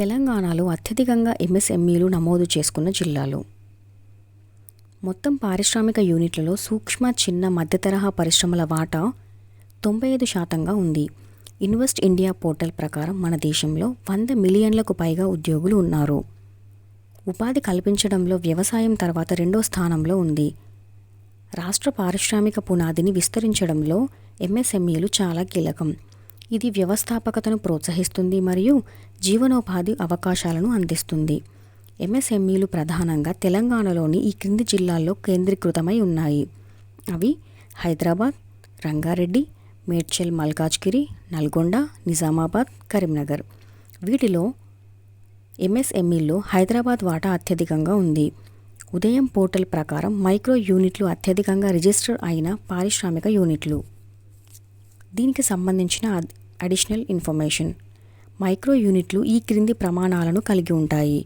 తెలంగాణలో అత్యధికంగా ఎంఎస్ఎంఈలు నమోదు చేసుకున్న జిల్లాలు. మొత్తం పారిశ్రామిక యూనిట్లలో సూక్ష్మ, చిన్న, మధ్యతరహా పరిశ్రమల వాటా 95% ఉంది. ఇన్వెస్ట్ ఇండియా పోర్టల్ ప్రకారం మన దేశంలో 100 మిలియన్లకు పైగా ఉద్యోగులు ఉన్నారు. ఉపాధి కల్పించడంలో వ్యవసాయం తర్వాత రెండో స్థానంలో ఉంది. రాష్ట్ర పారిశ్రామిక పునాదిని విస్తరించడంలో ఎంఎస్ఎంఈలు చాలా కీలకం. ఇది వ్యవస్థాపకతను ప్రోత్సహిస్తుంది మరియు జీవనోపాధి అవకాశాలను అందిస్తుంది. ఎంఎస్ఎంఈలు ప్రధానంగా తెలంగాణలోని ఈ క్రింది జిల్లాల్లో కేంద్రీకృతమై ఉన్నాయి. అవి హైదరాబాద్, రంగారెడ్డి, మేడ్చల్ మల్కాజ్గిరి, నల్గొండ, నిజామాబాద్, కరీంనగర్. వీటిలో ఎంఎస్ఎంఈల్లో హైదరాబాద్ వాటా అత్యధికంగా ఉంది. ఉదయం పోర్టల్ ప్రకారం మైక్రో యూనిట్లు అత్యధికంగా రిజిస్టర్ అయిన పారిశ్రామిక యూనిట్లు. దీనికి సంబంధించిన అడిషనల్ ఇన్ఫర్మేషన్. మైక్రో యూనిట్లు ఈ క్రింది ప్రమాణాలను కలిగి ఉంటాయి.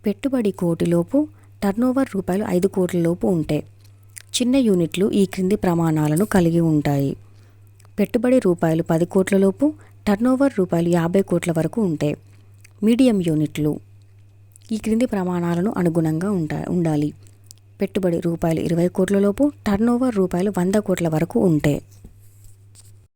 పెట్టుబడి కోటిలోపు, టర్నోవర్ ₹5 కోట్లలోపు ఉంటే. చిన్న యూనిట్లు ఈ క్రింది ప్రమాణాలను కలిగి ఉంటాయి. పెట్టుబడి ₹10 కోట్లలోపు, టర్నోవర్ ₹50 కోట్ల వరకు ఉంటే. మీడియం యూనిట్లు ఈ క్రింది ప్రమాణాలను అనుగుణంగా ఉండాలి. పెట్టుబడి ₹20 కోట్లలోపు, టర్నోవర్ ₹100 కోట్ల వరకు ఉంటే.